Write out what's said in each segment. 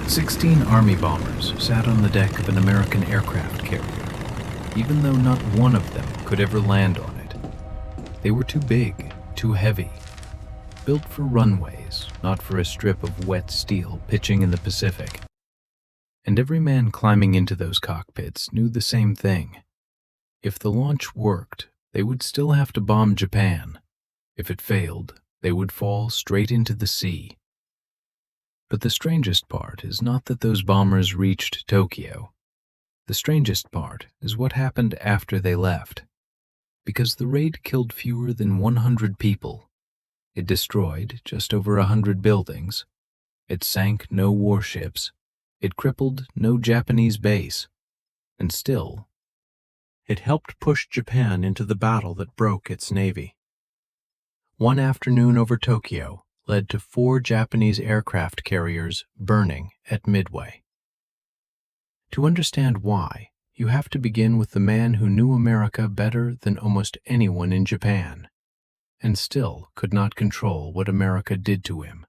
16 Army bombers sat on the deck of an American aircraft carrier, even though not one of them could ever land on it. They were too big, too heavy, built for runways, not for a strip of wet steel pitching in the Pacific. And every man climbing into those cockpits knew the same thing. If the launch worked, they would still have to bomb Japan. If it failed, they would fall straight into the sea. But the strangest part is not that those bombers reached Tokyo. The strangest part is what happened after they left. Because the raid killed fewer than 100 people. It destroyed just over 100 buildings. It sank no warships. It crippled no Japanese base. And still, it helped push Japan into the battle that broke its navy. One afternoon over Tokyo led to 4 Japanese aircraft carriers burning at Midway. To understand why, you have to begin with the man who knew America better than almost anyone in Japan, and still could not control what America did to him.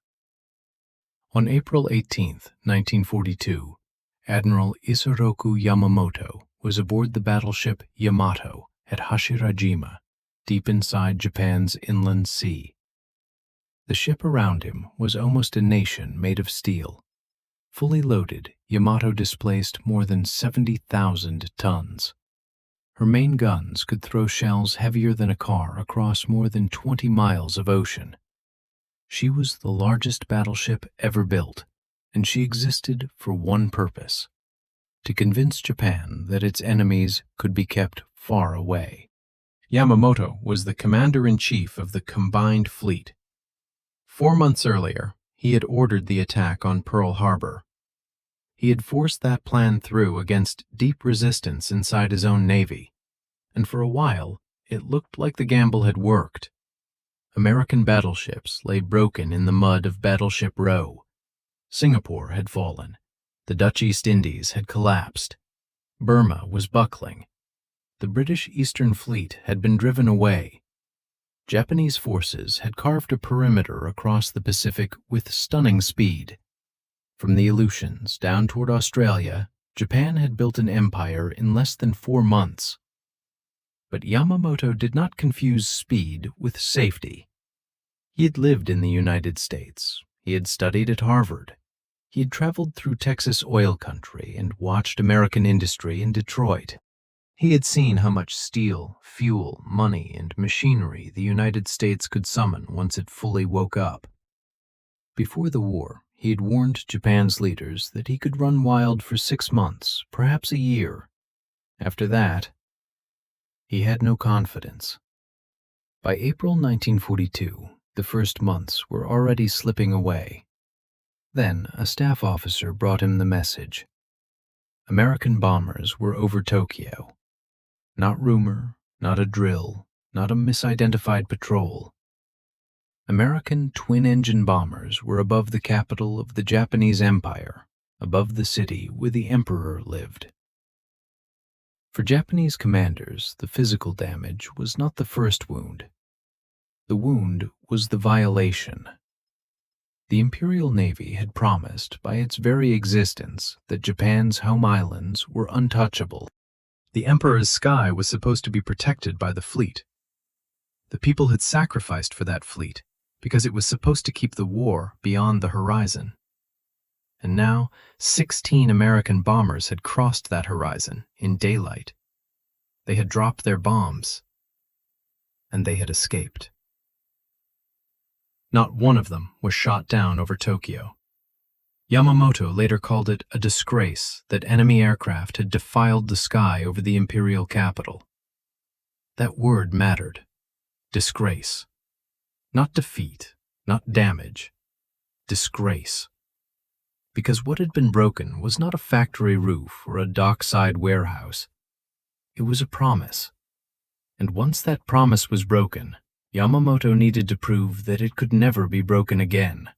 On April 18, 1942, Admiral Isoroku Yamamoto was aboard the battleship Yamato at Hashirajima, deep inside Japan's inland sea. The ship around him was almost a nation made of steel. Fully loaded, Yamato displaced more than 70,000 tons. Her main guns could throw shells heavier than a car across more than 20 miles of ocean. She was the largest battleship ever built, and she existed for one purpose: to convince Japan that its enemies could be kept far away. Yamamoto was the commander-in-chief of the combined fleet. 4 months earlier, he had ordered the attack on Pearl Harbor. He had forced that plan through against deep resistance inside his own navy, and for a while, it looked like the gamble had worked. American battleships lay broken in the mud of Battleship Row. Singapore had fallen. The Dutch East Indies had collapsed. Burma was buckling. The British Eastern Fleet had been driven away. Japanese forces had carved a perimeter across the Pacific with stunning speed. From the Aleutians down toward Australia, Japan had built an empire in less than 4 months. But Yamamoto did not confuse speed with safety. He had lived in the United States. He had studied at Harvard. He had traveled through Texas oil country and watched American industry in Detroit. He had seen how much steel, fuel, money, and machinery the United States could summon once it fully woke up. Before the war, he had warned Japan's leaders that he could run wild for 6 months, perhaps a year. After that, he had no confidence. By April 1942, the first months were already slipping away. Then a staff officer brought him the message. American bombers were over Tokyo. Not rumor, not a drill, not a misidentified patrol. American twin-engine bombers were above the capital of the Japanese Empire, above the city where the emperor lived. For Japanese commanders, the physical damage was not the first wound. The wound was the violation. The Imperial Navy had promised, by its very existence, that Japan's home islands were untouchable. The Emperor's sky was supposed to be protected by the fleet. The people had sacrificed for that fleet because it was supposed to keep the war beyond the horizon. And now, 16 American bombers had crossed that horizon in daylight. They had dropped their bombs, and they had escaped. Not one of them was shot down over Tokyo. Yamamoto later called it a disgrace that enemy aircraft had defiled the sky over the imperial capital. That word mattered. Disgrace. Not defeat, not damage. Disgrace. Because what had been broken was not a factory roof or a dockside warehouse. It was a promise. And once that promise was broken, Yamamoto needed to prove that it could never be broken again.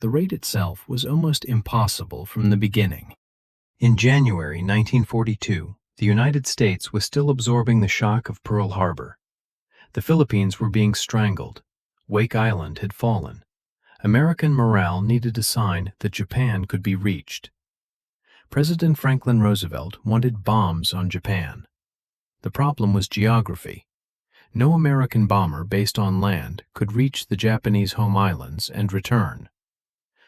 The raid itself was almost impossible from the beginning. In January 1942, the United States was still absorbing the shock of Pearl Harbor. The Philippines were being strangled. Wake Island had fallen. American morale needed a sign that Japan could be reached. President Franklin Roosevelt wanted bombs on Japan. The problem was geography. No American bomber based on land could reach the Japanese home islands and return.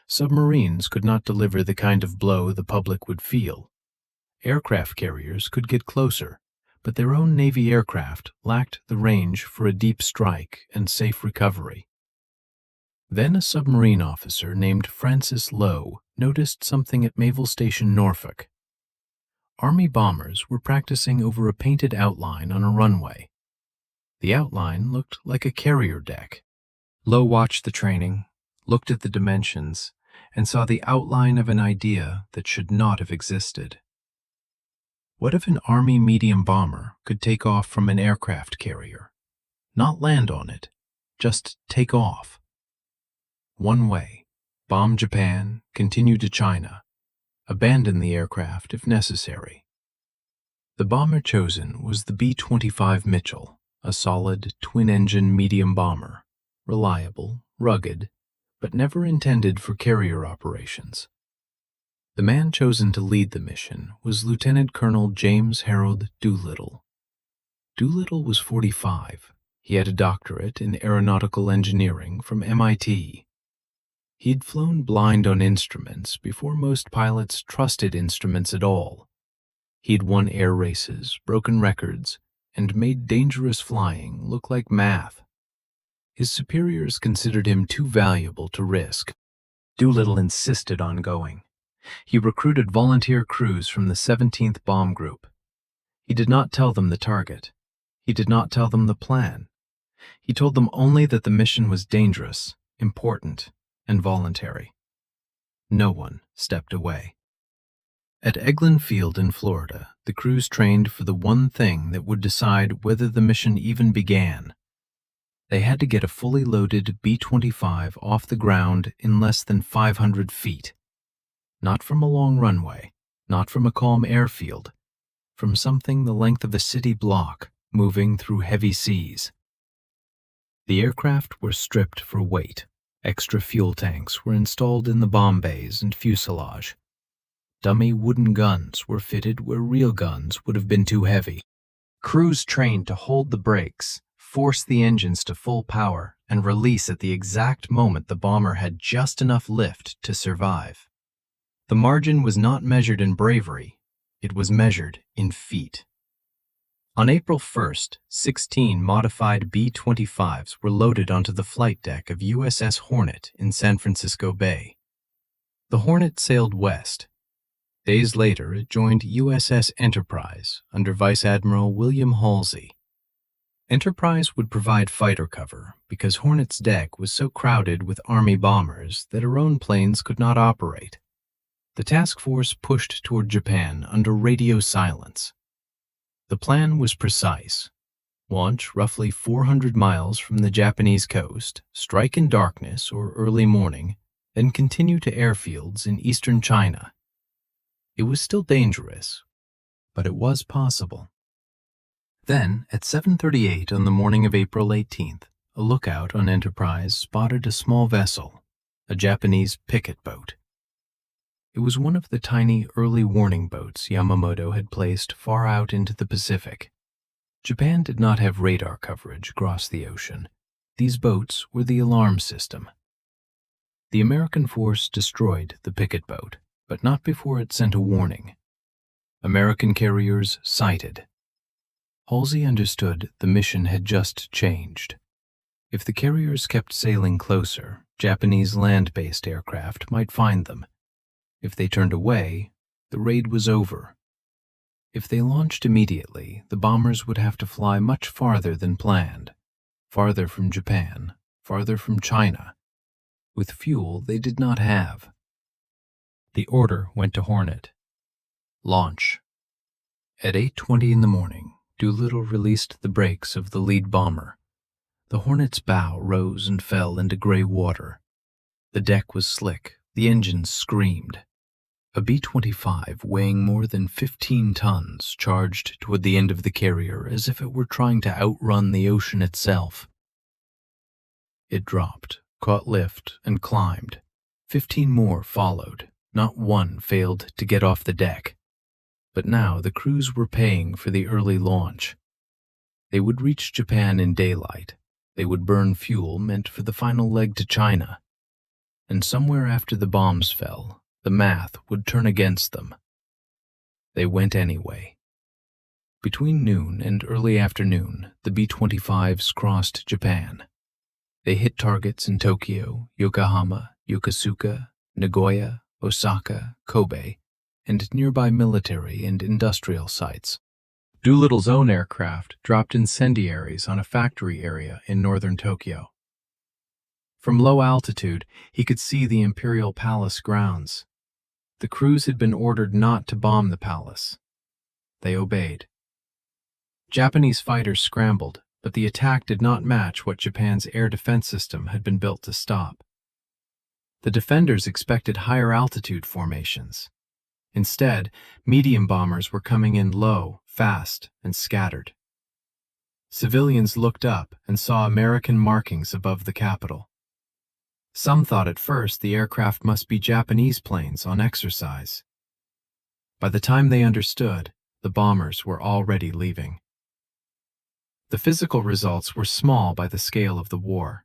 Submarines could not deliver the kind of blow the public would feel. Aircraft carriers could get closer, but their own Navy aircraft lacked the range for a deep strike and safe recovery. Then a submarine officer named Francis Lowe noticed something at Naval Station Norfolk. Army bombers were practicing over a painted outline on a runway. The outline looked like a carrier deck. Lowe watched the training, looked at the dimensions, and saw the outline of an idea that should not have existed. What if an Army medium bomber could take off from an aircraft carrier? Not land on it, just take off. One way, bomb Japan, continue to China, abandon the aircraft if necessary. The bomber chosen was the B-25 Mitchell, a solid, twin-engine medium bomber, reliable, rugged, but never intended for carrier operations. The man chosen to lead the mission was Lieutenant Colonel James Harold Doolittle. Doolittle was 45. He had a doctorate in aeronautical engineering from MIT. He'd flown blind on instruments before most pilots trusted instruments at all. He'd won air races, broken records, and made dangerous flying look like math. His superiors considered him too valuable to risk. Doolittle insisted on going. He recruited volunteer crews from the 17th Bomb Group. He did not tell them the target. He did not tell them the plan. He told them only that the mission was dangerous, important, and voluntary. No one stepped away. At Eglin Field in Florida, the crews trained for the one thing that would decide whether the mission even began. They had to get a fully loaded B-25 off the ground in less than 500 feet. Not from a long runway, not from a calm airfield, from something the length of a city block moving through heavy seas. The aircraft were stripped for weight. Extra fuel tanks were installed in the bomb bays and fuselage. Dummy wooden guns were fitted where real guns would have been too heavy. Crews trained to hold the brakes, force the engines to full power, and release at the exact moment the bomber had just enough lift to survive. The margin was not measured in bravery, it was measured in feet. On April 1st, 16 modified B-25s were loaded onto the flight deck of USS Hornet in San Francisco Bay. The Hornet sailed west. Days later, it joined USS Enterprise under Vice Admiral William Halsey. Enterprise would provide fighter cover because Hornet's deck was so crowded with Army bombers that her own planes could not operate. The task force pushed toward Japan under radio silence. The plan was precise. Launch roughly 400 miles from the Japanese coast, strike in darkness or early morning, then continue to airfields in eastern China. It was still dangerous, but it was possible. Then, at 7:38 on the morning of April 18th, a lookout on Enterprise spotted a small vessel, a Japanese picket boat. It was one of the tiny early warning boats Yamamoto had placed far out into the Pacific. Japan did not have radar coverage across the ocean. These boats were the alarm system. The American force destroyed the picket boat, but not before it sent a warning. American carriers sighted. Halsey understood the mission had just changed. If the carriers kept sailing closer, Japanese land-based aircraft might find them. If they turned away, the raid was over. If they launched immediately, the bombers would have to fly much farther than planned, farther from Japan, farther from China, with fuel they did not have. The order went to Hornet. Launch. At 8:20 in the morning, Doolittle released the brakes of the lead bomber. The Hornet's bow rose and fell into gray water. The deck was slick, the engines screamed. A B-25 weighing more than 15 tons charged toward the end of the carrier as if it were trying to outrun the ocean itself. It dropped, caught lift, and climbed. 15 more followed. Not one failed to get off the deck. But now the crews were paying for the early launch. They would reach Japan in daylight. They would burn fuel meant for the final leg to China. And somewhere after the bombs fell, the math would turn against them. They went anyway. Between noon and early afternoon, the B-25s crossed Japan. They hit targets in Tokyo, Yokohama, Yokosuka, Nagoya, Osaka, Kobe, and nearby military and industrial sites. Doolittle's own aircraft dropped incendiaries on a factory area in northern Tokyo. From low altitude, he could see the Imperial Palace grounds. The crews had been ordered not to bomb the palace. They obeyed. Japanese fighters scrambled, but the attack did not match what Japan's air defense system had been built to stop. The defenders expected higher altitude formations. Instead, medium bombers were coming in low, fast, and scattered. Civilians looked up and saw American markings above the capital. Some thought at first the aircraft must be Japanese planes on exercise. By the time they understood, the bombers were already leaving. The physical results were small by the scale of the war.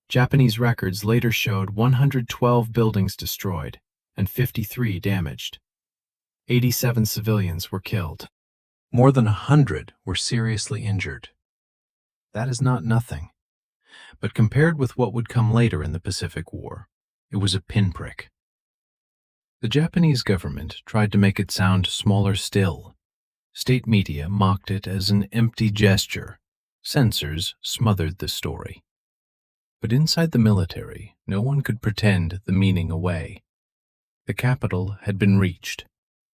Japanese records later showed 112 buildings destroyed and 53 damaged. 87 civilians were killed. More than 100 were seriously injured. That is not nothing. But compared with what would come later in the Pacific War, it was a pinprick. The Japanese government tried to make it sound smaller still. State media mocked it as an empty gesture. Censors smothered the story. But inside the military, no one could pretend the meaning away. The capital had been reached.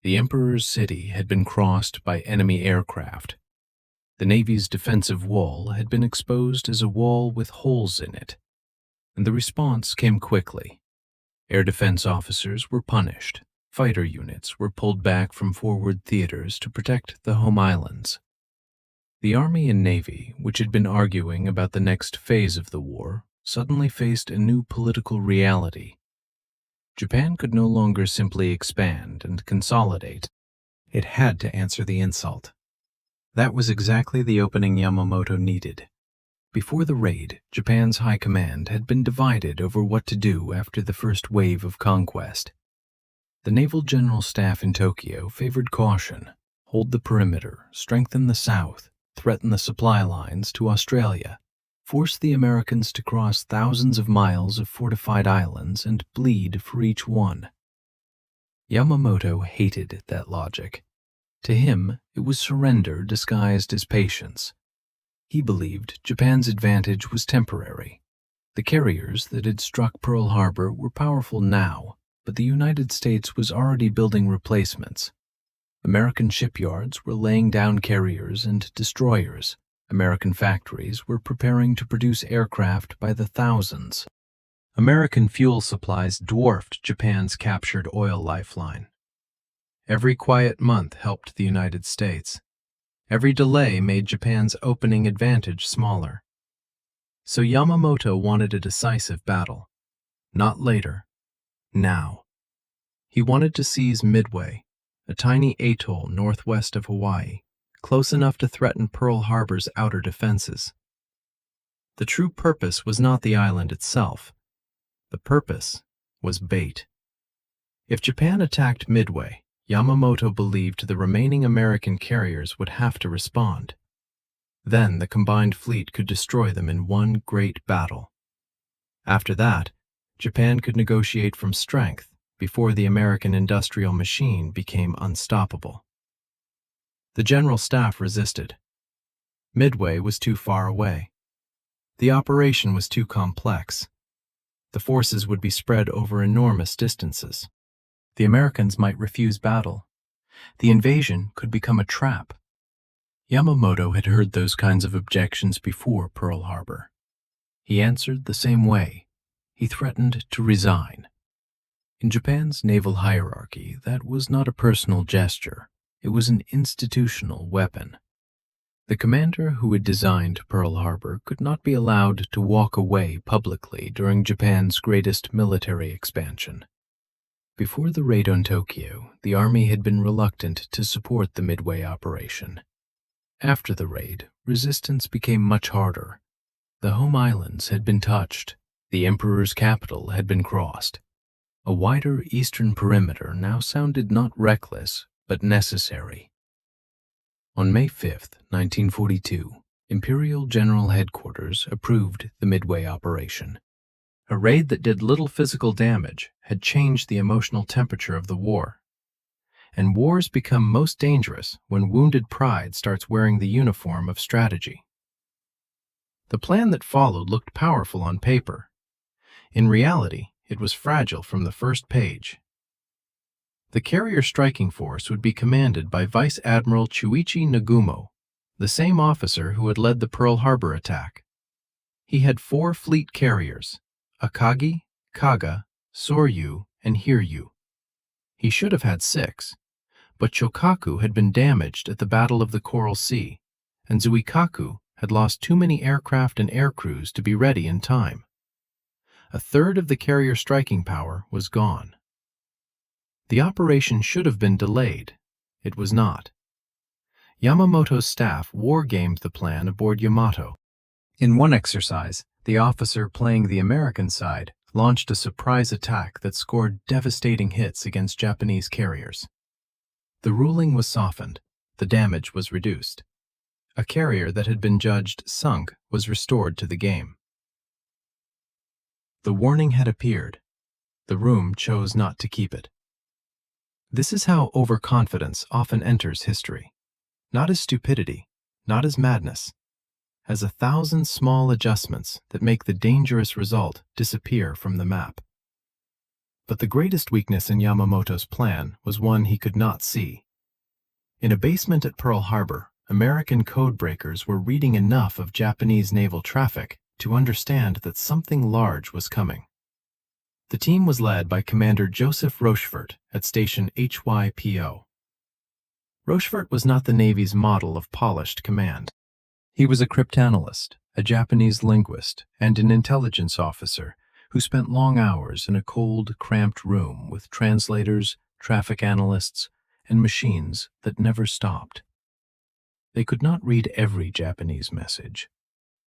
The Emperor's city had been crossed by enemy aircraft. The Navy's defensive wall had been exposed as a wall with holes in it. And the response came quickly. Air defense officers were punished. Fighter units were pulled back from forward theaters to protect the home islands. The Army and Navy, which had been arguing about the next phase of the war, suddenly faced a new political reality. Japan could no longer simply expand and consolidate. It had to answer the insult. That was exactly the opening Yamamoto needed. Before the raid, Japan's high command had been divided over what to do after the first wave of conquest. The Naval General Staff in Tokyo favored caution, hold the perimeter, strengthen the south, threaten the supply lines to Australia, force the Americans to cross thousands of miles of fortified islands and bleed for each one. Yamamoto hated that logic. To him, it was surrender disguised as patience. He believed Japan's advantage was temporary. The carriers that had struck Pearl Harbor were powerful now, but the United States was already building replacements. American shipyards were laying down carriers and destroyers. American factories were preparing to produce aircraft by the thousands. American fuel supplies dwarfed Japan's captured oil lifeline. Every quiet month helped the United States. Every delay made Japan's opening advantage smaller. So Yamamoto wanted a decisive battle. Not later. Now. He wanted to seize Midway, a tiny atoll northwest of Hawaii, close enough to threaten Pearl Harbor's outer defenses. The true purpose was not the island itself. The purpose was bait. If Japan attacked Midway, Yamamoto believed the remaining American carriers would have to respond. Then the combined fleet could destroy them in one great battle. After that, Japan could negotiate from strength before the American industrial machine became unstoppable. The General Staff resisted. Midway was too far away. The operation was too complex. The forces would be spread over enormous distances. The Americans might refuse battle. The invasion could become a trap. Yamamoto had heard those kinds of objections before Pearl Harbor. He answered the same way. He threatened to resign. In Japan's naval hierarchy, that was not a personal gesture. It was an institutional weapon. The commander who had designed Pearl Harbor could not be allowed to walk away publicly during Japan's greatest military expansion. Before the raid on Tokyo, the Army had been reluctant to support the Midway operation. After the raid, resistance became much harder. The home islands had been touched. The Emperor's capital had been crossed. A wider eastern perimeter now sounded not reckless, but necessary. On May 5, 1942, Imperial General Headquarters approved the Midway operation. A raid that did little physical damage had changed the emotional temperature of the war. And wars become most dangerous when wounded pride starts wearing the uniform of strategy. The plan that followed looked powerful on paper. In reality, it was fragile from the first page. The carrier striking force would be commanded by Vice Admiral Chuichi Nagumo, the same officer who had led the Pearl Harbor attack. He had 4 fleet carriers: Akagi, Kaga, Soryu, and Hiryu. He should have had 6, but Chokaku had been damaged at the Battle of the Coral Sea, and Zuikaku had lost too many aircraft and aircrews to be ready in time. A third of the carrier striking power was gone. The operation should have been delayed. It was not. Yamamoto's staff war-gamed the plan aboard Yamato. In one exercise, the officer playing the American side launched a surprise attack that scored devastating hits against Japanese carriers. The ruling was softened. The damage was reduced. A carrier that had been judged sunk was restored to the game. The warning had appeared. The room chose not to keep it. This is how overconfidence often enters history. Not as stupidity, not as madness, as 1,000 small adjustments that make the dangerous result disappear from the map. But the greatest weakness in Yamamoto's plan was one he could not see. In a basement at Pearl Harbor, American codebreakers were reading enough of Japanese naval traffic to understand that something large was coming. The team was led by Commander Joseph Rochefort at station HYPO. Rochefort was not the Navy's model of polished command. He was a cryptanalyst, a Japanese linguist, and an intelligence officer who spent long hours in a cold, cramped room with translators, traffic analysts, and machines that never stopped. They could not read every Japanese message.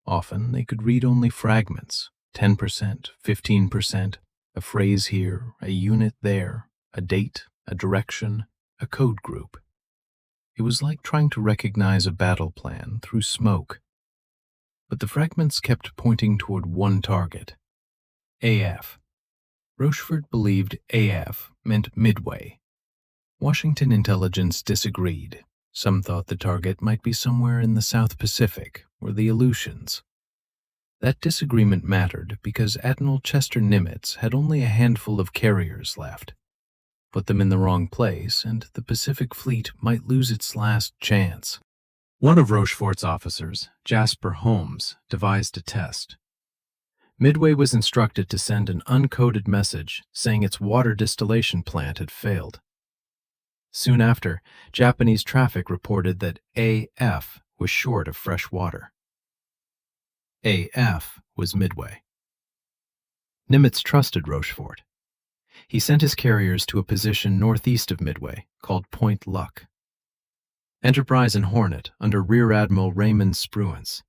Often they could read only fragments, 10%, 15%, a phrase here, a unit there, a date, a direction, a code group. It was like trying to recognize a battle plan through smoke. But the fragments kept pointing toward one target: AF. Rochefort believed AF meant Midway. Washington intelligence disagreed. Some thought the target might be somewhere in the South Pacific or the Aleutians. That disagreement mattered because Admiral Chester Nimitz had only a handful of carriers left. Put them in the wrong place, and the Pacific Fleet might lose its last chance. One of Rochefort's officers, Jasper Holmes, devised a test. Midway was instructed to send an uncoded message saying its water distillation plant had failed. Soon after, Japanese traffic reported that AF was short of fresh water. AF was Midway. Nimitz trusted Rochefort. He sent his carriers to a position northeast of Midway called Point Luck. Enterprise and Hornet under Rear Admiral Raymond Spruance.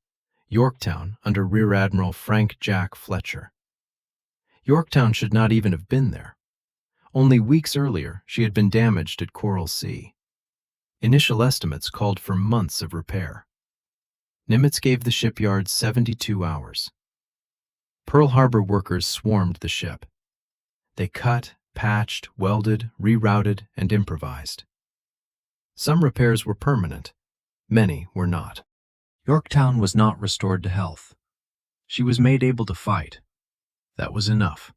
Yorktown under Rear Admiral Frank Jack Fletcher. Yorktown should not even have been there. Only weeks earlier, she had been damaged at Coral Sea. Initial estimates called for months of repair. Nimitz gave the shipyard 72 hours. Pearl Harbor workers swarmed the ship. They cut, patched, welded, rerouted, and improvised. Some repairs were permanent. Many were not. Yorktown was not restored to health. She was made able to fight. That was enough.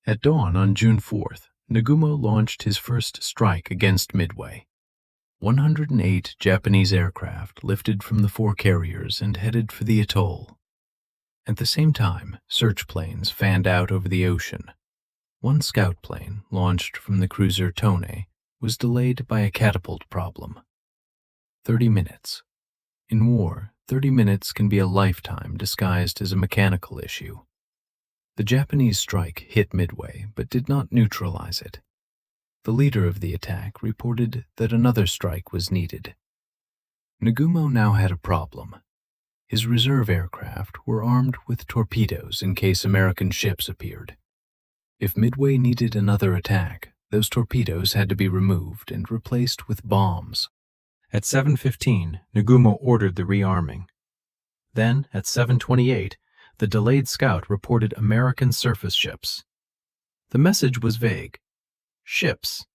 At dawn on June 4th, Nagumo launched his first strike against Midway. 108 Japanese aircraft lifted from the 4 carriers and headed for the atoll. At the same time, search planes fanned out over the ocean. One scout plane, launched from the cruiser Tone, was delayed by a catapult problem. 30 minutes. In war, 30 minutes can be a lifetime disguised as a mechanical issue. The Japanese strike hit Midway, but did not neutralize it. The leader of the attack reported that another strike was needed. Nagumo now had a problem. His reserve aircraft were armed with torpedoes in case American ships appeared. If Midway needed another attack, those torpedoes had to be removed and replaced with bombs. At 7:15, Nagumo ordered the rearming. Then, at 7:28, the delayed scout reported American surface ships. The message was vague. Ships.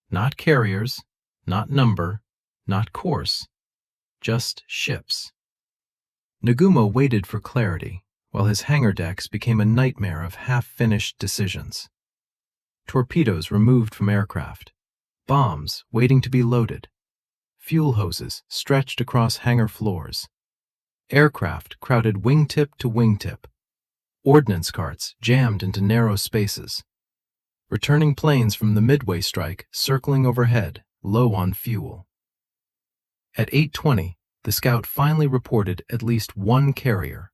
Not carriers, not number, not course. Just ships. Nagumo waited for clarity, while his hangar decks became a nightmare of half-finished decisions. Torpedoes removed from aircraft. Bombs waiting to be loaded. Fuel hoses stretched across hangar floors. Aircraft crowded wingtip to wingtip. Ordnance carts jammed into narrow spaces. Returning planes from the Midway strike circling overhead, low on fuel. At 8:20, the scout finally reported at least one carrier.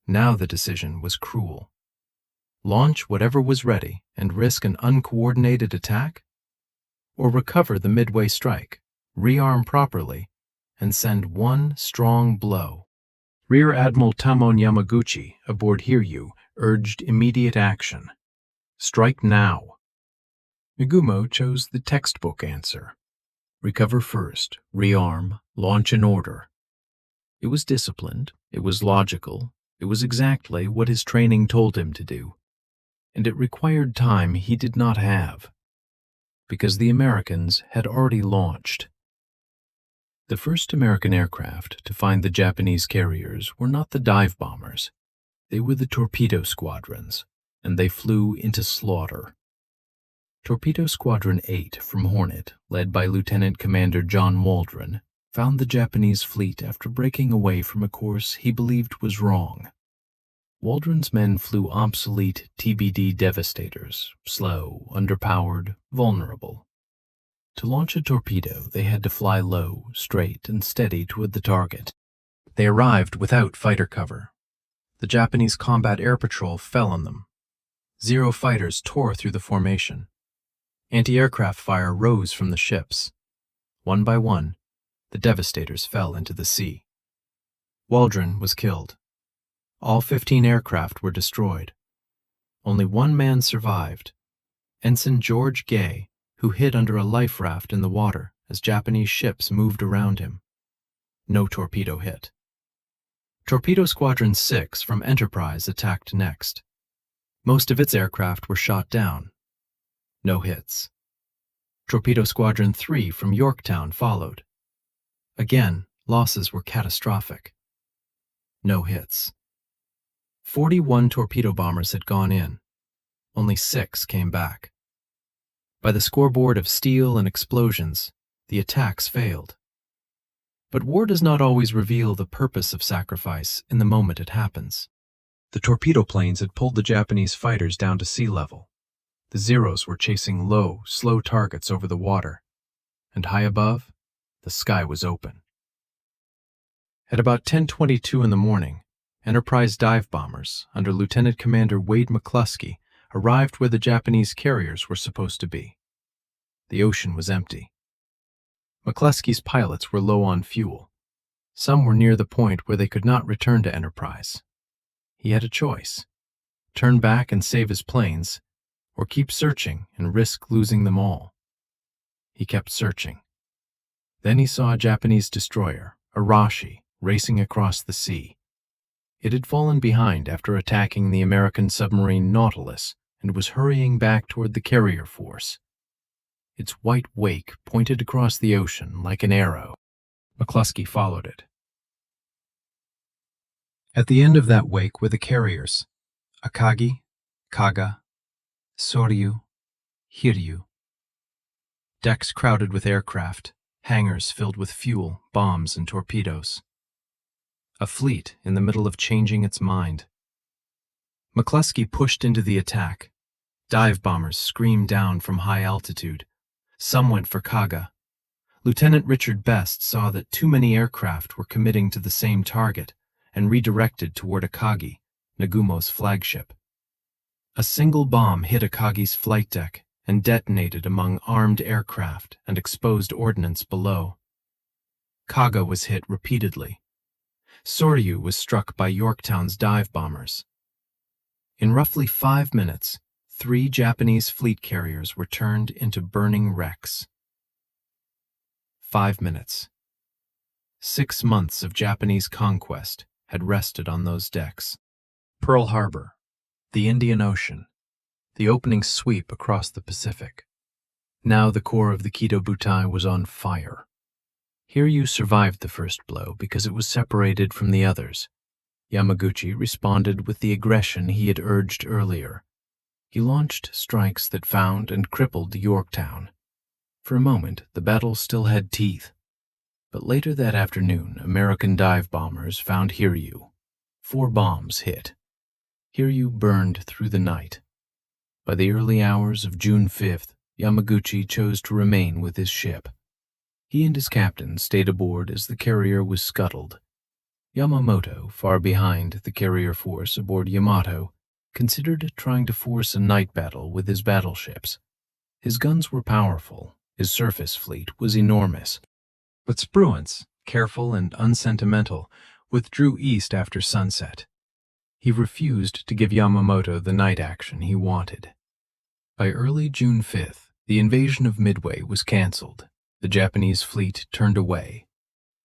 Now the decision was cruel. Launch whatever was ready and risk an uncoordinated attack? Or recover the Midway strike, rearm properly, and send one strong blow? Rear Admiral Tamon Yamaguchi, aboard Hiryu, urged immediate action. Strike now. Nagumo chose the textbook answer. Recover first, rearm, launch in order. It was disciplined, it was logical, it was exactly what his training told him to do. And it required time he did not have, because the Americans had already launched. The first American aircraft to find the Japanese carriers were not the dive bombers. They were the torpedo squadrons, and they flew into slaughter. Torpedo Squadron 8 from Hornet, led by Lieutenant Commander John Waldron, found the Japanese fleet after breaking away from a course he believed was wrong. Waldron's men flew obsolete TBD Devastators, slow, underpowered, vulnerable. To launch a torpedo, they had to fly low, straight, and steady toward the target. They arrived without fighter cover. The Japanese Combat Air Patrol fell on them. 0 fighters tore through the formation. Anti-aircraft fire rose from the ships. One by one, the Devastators fell into the sea. Waldron was killed. All 15 aircraft were destroyed. Only one man survived, Ensign George Gay, who hid under a life raft in the water as Japanese ships moved around him. No torpedo hit. Torpedo Squadron 6 from Enterprise attacked next. Most of its aircraft were shot down. No hits. Torpedo Squadron 3 from Yorktown followed. Again, losses were catastrophic. No hits. 41 torpedo bombers had gone in. Only 6 came back. By the scoreboard of steel and explosions, the attacks failed. But war does not always reveal the purpose of sacrifice in the moment it happens. The torpedo planes had pulled the Japanese fighters down to sea level. The Zeros were chasing low, slow targets over the water, and high above, the sky was open. At about 10:22 in the morning, Enterprise dive bombers under Lieutenant Commander Wade McCluskey arrived where the Japanese carriers were supposed to be. The ocean was empty. McCluskey's pilots were low on fuel. Some were near the point where they could not return to Enterprise. He had a choice: turn back and save his planes, or keep searching and risk losing them all. He kept searching. Then he saw a Japanese destroyer, Arashi, racing across the sea. It had fallen behind after attacking the American submarine Nautilus and was hurrying back toward the carrier force. Its white wake pointed across the ocean like an arrow. McCluskey followed it. At the end of that wake were the carriers: Akagi, Kaga, Soryu, Hiryu. Decks crowded with aircraft, hangars filled with fuel, bombs, and torpedoes. A fleet in the middle of changing its mind. McCluskey pushed into the attack. Dive bombers screamed down from high altitude. Some went for Kaga. Lieutenant Richard Best saw that too many aircraft were committing to the same target and redirected toward Akagi, Nagumo's flagship. A single bomb hit Akagi's flight deck and detonated among armed aircraft and exposed ordnance below. Kaga was hit repeatedly. Soryu was struck by Yorktown's dive bombers. In roughly 5 minutes, 3 Japanese fleet carriers were turned into burning wrecks. 5 minutes. 6 months of Japanese conquest had rested on those decks. Pearl Harbor, the Indian Ocean, the opening sweep across the Pacific. Now the core of the Kido Butai was on fire. Hiryu survived the first blow because it was separated from the others. Yamaguchi responded with the aggression he had urged earlier. He launched strikes that found and crippled Yorktown. For a moment, the battle still had teeth. But later that afternoon, American dive bombers found Hiryu. 4 bombs hit. Hiryu burned through the night. By the early hours of June 5th, Yamaguchi chose to remain with his ship. He and his captain stayed aboard as the carrier was scuttled. Yamamoto, far behind the carrier force aboard Yamato, considered trying to force a night battle with his battleships. His guns were powerful, his surface fleet was enormous. But Spruance, careful and unsentimental, withdrew east after sunset. He refused to give Yamamoto the night action he wanted. By early June 5th, the invasion of Midway was cancelled. The Japanese fleet turned away.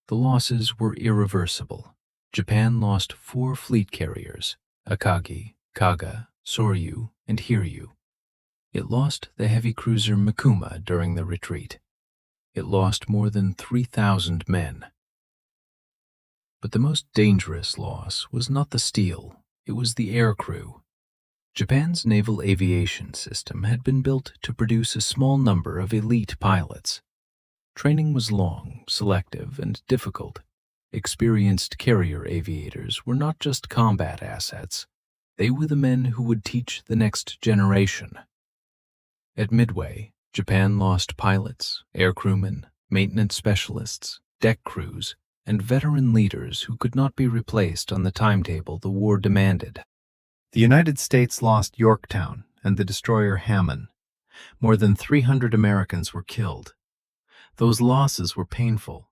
The losses were irreversible. Japan lost 4 fleet carriers, Akagi, Kaga, Soryu, and Hiryu. It lost the heavy cruiser Mikuma during the retreat. It lost more than 3,000 men. But the most dangerous loss was not the steel, it was the air crew. Japan's naval aviation system had been built to produce a small number of elite pilots. Training was long, selective, and difficult. Experienced carrier aviators were not just combat assets. They were the men who would teach the next generation. At Midway, Japan lost pilots, aircrewmen, maintenance specialists, deck crews, and veteran leaders who could not be replaced on the timetable the war demanded. The United States lost Yorktown and the destroyer Hammond. More than 300 Americans were killed. Those losses were painful,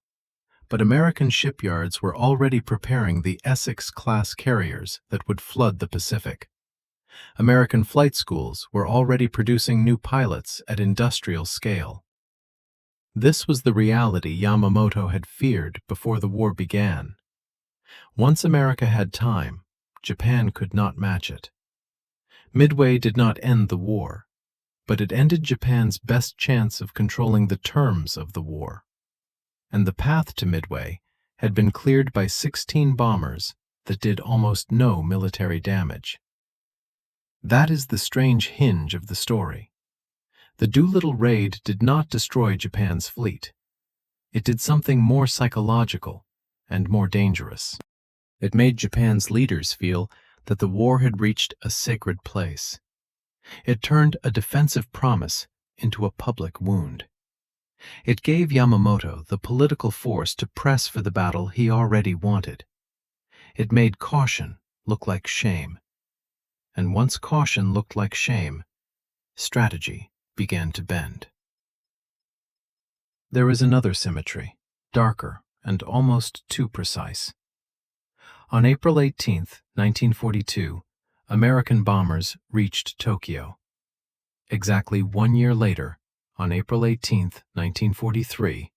but American shipyards were already preparing the Essex-class carriers that would flood the Pacific. American flight schools were already producing new pilots at industrial scale. This was the reality Yamamoto had feared before the war began. Once America had time, Japan could not match it. Midway did not end the war, but it ended Japan's best chance of controlling the terms of the war. And the path to Midway had been cleared by 16 bombers that did almost no military damage. That is the strange hinge of the story. The Doolittle Raid did not destroy Japan's fleet. It did something more psychological and more dangerous. It made Japan's leaders feel that the war had reached a sacred place. It turned a defensive promise into a public wound. It gave Yamamoto the political force to press for the battle he already wanted. It made caution look like shame. And once caution looked like shame, strategy began to bend. There is another symmetry, darker and almost too precise. On April 18, 1942, American bombers reached Tokyo. Exactly 1 year later, on April 18, 1943,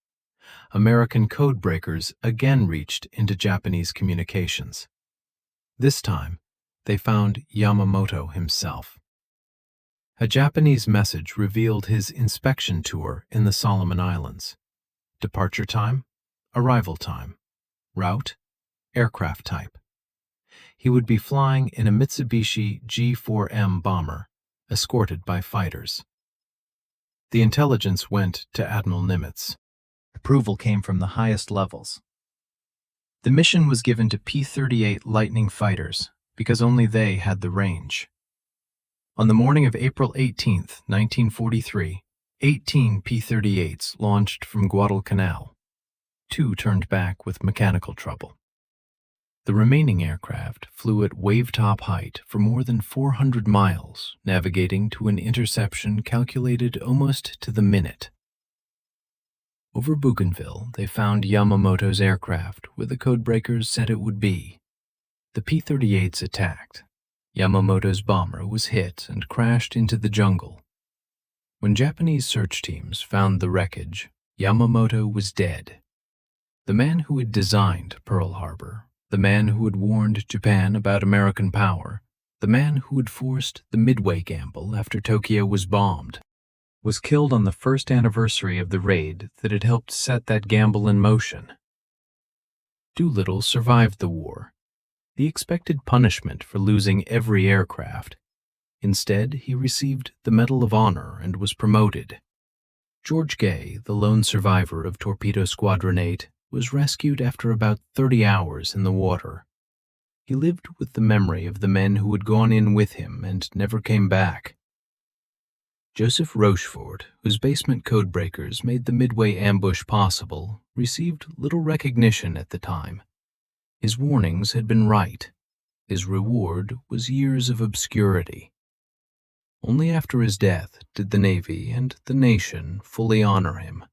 American codebreakers again reached into Japanese communications. This time, they found Yamamoto himself. A Japanese message revealed his inspection tour in the Solomon Islands. Departure time, arrival time, route, aircraft type. He would be flying in a Mitsubishi G4M bomber, escorted by fighters. The intelligence went to Admiral Nimitz. Approval came from the highest levels. The mission was given to P-38 Lightning fighters because only they had the range. On the morning of April 18, 1943, 18 P-38s launched from Guadalcanal. 2 turned back with mechanical trouble. The remaining aircraft flew at wave-top height for more than 400 miles, navigating to an interception calculated almost to the minute. Over Bougainville, they found Yamamoto's aircraft where the codebreakers said it would be. The P-38s attacked. Yamamoto's bomber was hit and crashed into the jungle. When Japanese search teams found the wreckage, Yamamoto was dead. The man who had designed Pearl Harbor, the man who had warned Japan about American power, the man who had forced the Midway gamble after Tokyo was bombed, was killed on the first anniversary of the raid that had helped set that gamble in motion. Doolittle survived the war, the expected punishment for losing every aircraft. Instead, he received the Medal of Honor and was promoted. George Gay, the lone survivor of Torpedo Squadron 8, was rescued after about 30 hours in the water. He lived with the memory of the men who had gone in with him and never came back. Joseph Rochefort, whose basement codebreakers made the Midway ambush possible, received little recognition at the time. His warnings had been right. His reward was years of obscurity. Only after his death did the Navy and the nation fully honor him.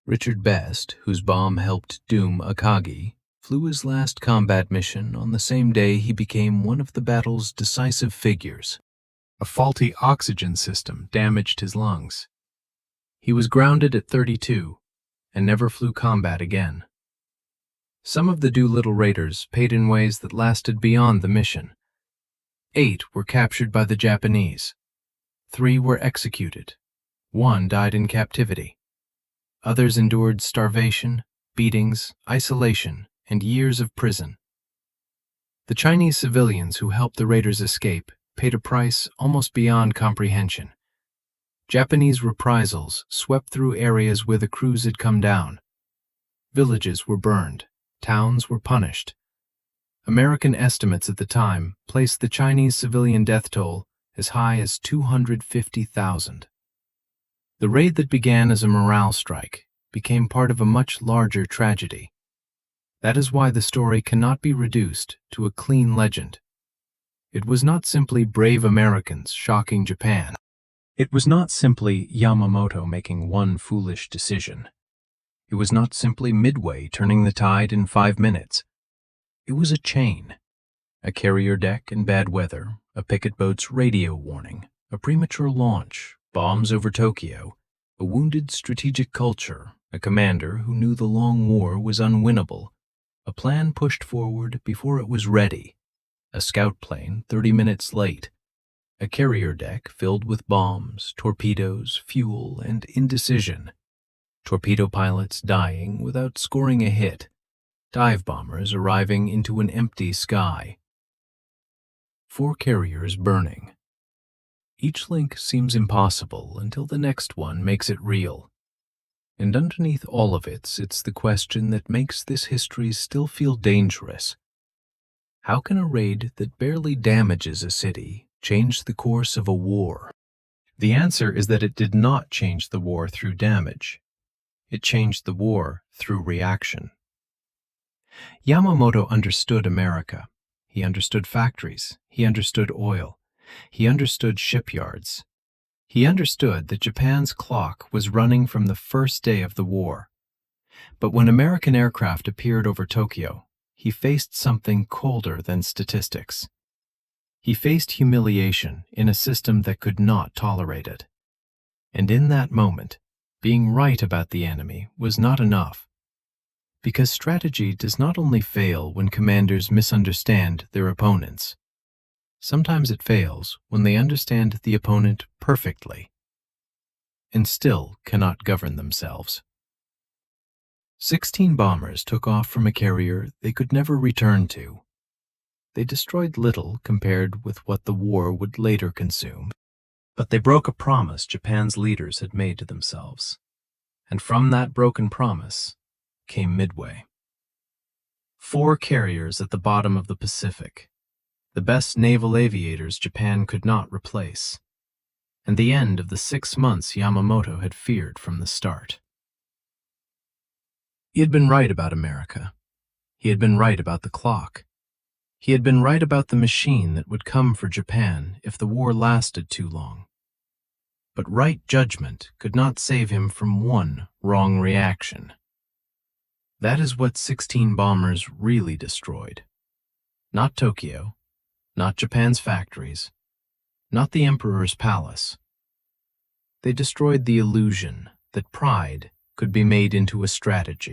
Richard Best, whose bomb helped doom Akagi, flew his last combat mission on the same day he became one of the battle's decisive figures. A faulty oxygen system damaged his lungs. He was grounded at 32 and never flew combat again. Some of the Doolittle Raiders paid in ways that lasted beyond the mission. 8 were captured by the Japanese. 3 were executed. 1 died in captivity. Others endured starvation, beatings, isolation, and years of prison. The Chinese civilians who helped the raiders escape paid a price almost beyond comprehension. Japanese reprisals swept through areas where the crews had come down. Villages were burned. Towns were punished. American estimates at the time placed the Chinese civilian death toll as high as 250,000. The raid that began as a morale strike became part of a much larger tragedy. That is why the story cannot be reduced to a clean legend. It was not simply brave Americans shocking Japan. It was not simply Yamamoto making one foolish decision. It was not simply Midway turning the tide in 5 minutes. It was a chain. A carrier deck in bad weather, a picket boat's radio warning, a premature launch, bombs over Tokyo, a wounded strategic culture, a commander who knew the long war was unwinnable, a plan pushed forward before it was ready, a scout plane 30 minutes late, a carrier deck filled with bombs, torpedoes, fuel, and indecision, torpedo pilots dying without scoring a hit, dive bombers arriving into an empty sky. 4 carriers burning. Each link seems impossible until the next one makes it real. And underneath all of it sits the question that makes this history still feel dangerous. How can a raid that barely damages a city change the course of a war? The answer is that it did not change the war through damage. It changed the war through reaction. Yamamoto understood America. He understood factories. He understood oil. He understood shipyards. He understood that Japan's clock was running from the first day of the war. But when American aircraft appeared over Tokyo, he faced something colder than statistics. He faced humiliation in a system that could not tolerate it. And in that moment, being right about the enemy was not enough. Because strategy does not only fail when commanders misunderstand their opponents. Sometimes it fails when they understand the opponent perfectly and still cannot govern themselves. 16 bombers took off from a carrier they could never return to. They destroyed little compared with what the war would later consume. But they broke a promise Japan's leaders had made to themselves. And from that broken promise came Midway. 4 carriers at the bottom of the Pacific. The best naval aviators Japan could not replace. and the end of the 6 months Yamamoto had feared from the start. He had been right about America. He had been right about the clock. He had been right about the machine that would come for Japan if the war lasted too long. But right judgment could not save him from one wrong reaction. That is what 16 bombers really destroyed. Not Tokyo, not Japan's factories, not the Emperor's palace. They destroyed the illusion that pride could be made into a strategy.